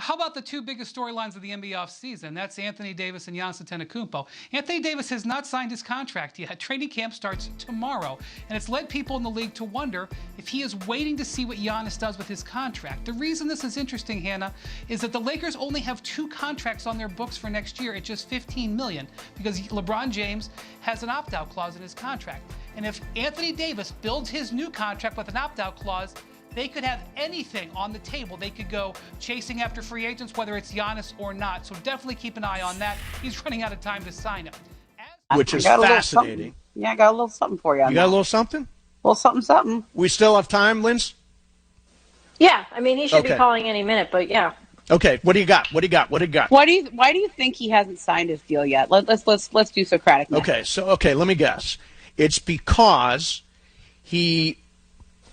how about the two biggest storylines of the NBA offseason? That's Anthony Davis and Giannis Antetokunmpo. Anthony Davis has not signed his contract yet. Training camp starts tomorrow, and it's led people in the league to wonder if he is waiting to see what Giannis does with his contract. The reason this is interesting, Hannah, is that the Lakers only have 2 contracts on their books for next year at just $15 million because LeBron James has an opt-out clause in his contract. And if Anthony Davis builds his new contract with an opt-out clause, they could have anything on the table. They could go chasing after free agents, whether it's Giannis or not. So definitely keep an eye on that. He's running out of time to sign him. Which is fascinating. Yeah, I got a little something for you. You got a little something? A little something. We still have time, Linz? Yeah, I mean, he should be calling any minute, but yeah. Okay, what do you got? What do you got? Why do you think he hasn't signed his deal yet? Let's do Socratic now. Okay, let me guess. It's because he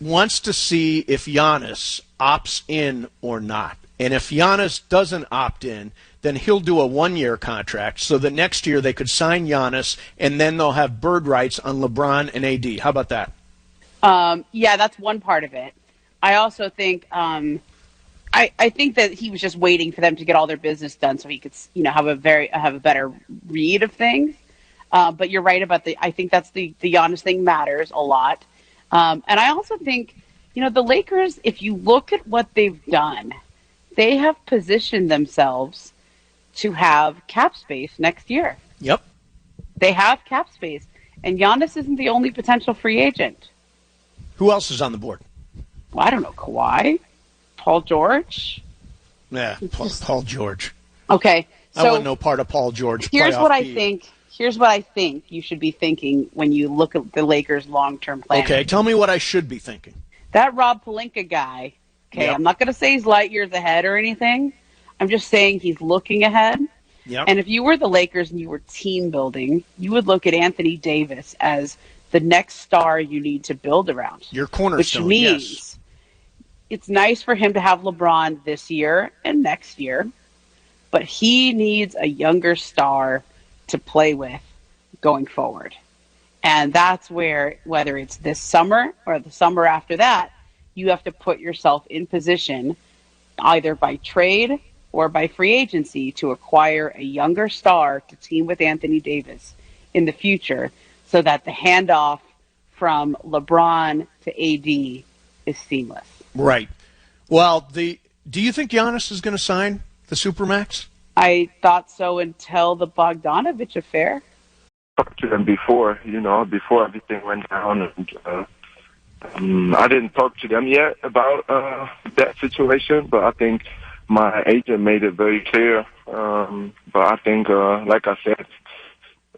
wants to see if Giannis opts in or not. And if Giannis doesn't opt in, then he'll do a 1-year contract so that next year they could sign Giannis and then they'll have bird rights on LeBron and AD. How about that? Yeah, that's one part of it. I also think I think that he was just waiting for them to get all their business done so he could, have a better read of things. But you're right about I think that's the Giannis thing matters a lot. And I also think, the Lakers, if you look at what they've done, they have positioned themselves to have cap space next year. Yep. They have cap space. And Giannis isn't the only potential free agent. Who else is on the board? Well, I don't know. Kawhi? Paul George? Yeah, Paul George. Okay. So I want no part of Paul George. Here's what I think you should be thinking when you look at the Lakers' long-term plan. Okay, tell me what I should be thinking. That Rob Pelinka guy, Yep. I'm not going to say he's light years ahead or anything. I'm just saying he's looking ahead. Yep. And if you were the Lakers and you were team building, you would look at Anthony Davis as the next star you need to build around. Your cornerstone, which means it's nice for him to have LeBron this year and next year, but he needs a younger star to play with going forward. And that's where, whether it's this summer or the summer after that, you have to put yourself in position either by trade or by free agency to acquire a younger star to team with Anthony Davis in the future so that the handoff from LeBron to AD is seamless. Right. Well, do you think Giannis is going to sign the Supermax? I thought so until the Bogdanovich affair. Talked to them before everything went down, and I didn't talk to them yet about that situation, but I think my agent made it very clear. But I think, like I said,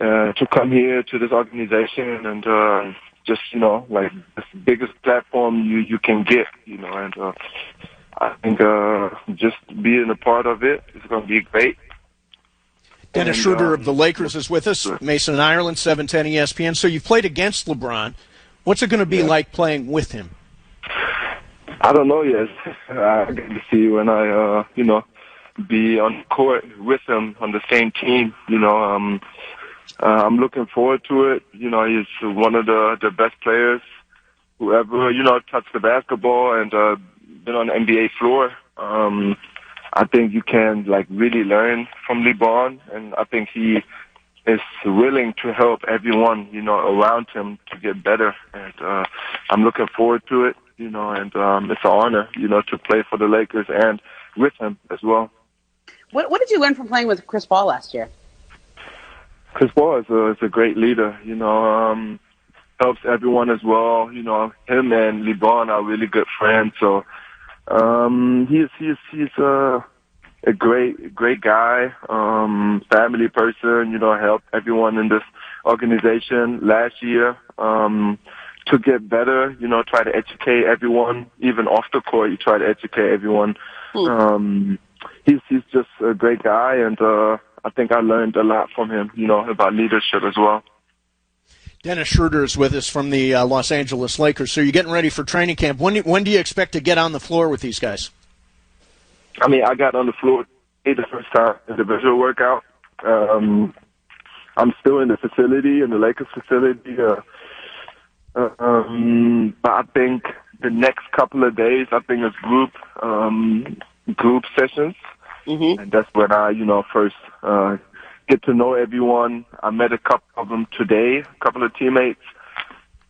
to come here to this organization and just, like the biggest platform you can get, and I think just being a part of it is going to be great. Dennis Schroder of the Lakers is with us. Mason in Ireland, 710 ESPN. So you've played against LeBron. What's it going to be like playing with him? I don't know yet. I get to see when I, be on court with him on the same team. I'm looking forward to it. He's one of the best players who ever, touched the basketball and been on the NBA floor. I think you can really learn from LeBron, and I think he is willing to help everyone, around him to get better. And I'm looking forward to it, and it's an honor, to play for the Lakers and with him as well. What did you learn from playing with Chris Paul last year? Chris Paul is a great leader, helps everyone as well. Him and LeBron are really good friends, so he's a great guy, family person, helped everyone in this organization last year, to get better, try to educate everyone, even off the court, you try to educate everyone. He's just a great guy, and I think I learned a lot from him, about leadership as well. Dennis Schroder is with us from the Los Angeles Lakers. So you're getting ready for training camp. When do you expect to get on the floor with these guys? I mean, I got on the floor the first time individual workout. I'm still in the facility, in the Lakers facility. But I think the next couple of days, I think it's group sessions. And that's when I, first get to know everyone. I met a couple of them today, a couple of teammates.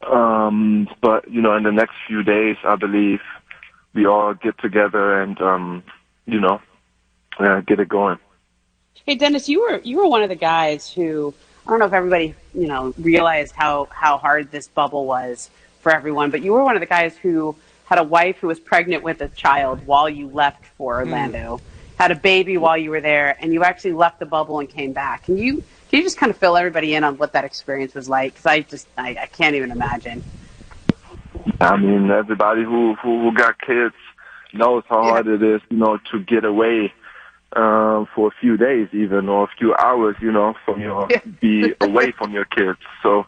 But, in the next few days, I believe we all get together and, get it going. Hey, Dennis, you were one of the guys who, I don't know if everybody, realized how hard this bubble was for everyone, but you were one of the guys who had a wife who was pregnant with a child while you left for Orlando, had a baby while you were there, and you actually left the bubble and came back. Can you just kind of fill everybody in on what that experience was like? Because I can't even imagine. I mean, everybody who got kids knows how hard it is, to get away for a few days even, or a few hours, from be away from your kids. So,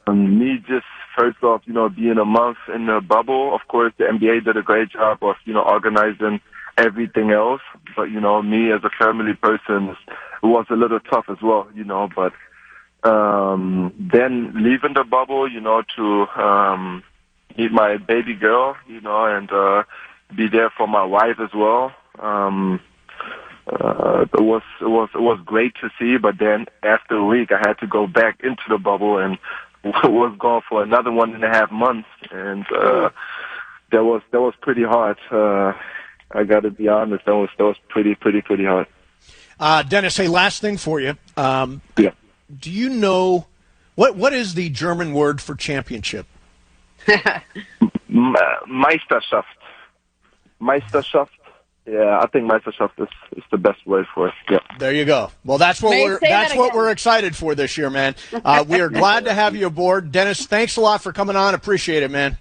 me just first off, being a month in the bubble, of course, the NBA did a great job of, organizing everything else. But, me as a family person, it was a little tough as well, but then leaving the bubble, to meet my baby girl, and be there for my wife as well. It was great to see, but then after a week I had to go back into the bubble and was gone for another 1.5 months, and that was pretty hard. I got to be honest, that was pretty hard. Dennis, hey, last thing for you. Yeah. Do you know what is the German word for championship? Meisterschaft. Yeah, I think Meisterschaft is the best word for it. Yeah. There you go. Well, that's what we're excited for this year, man. We are glad to have you aboard, Dennis. Thanks a lot for coming on. Appreciate it, man.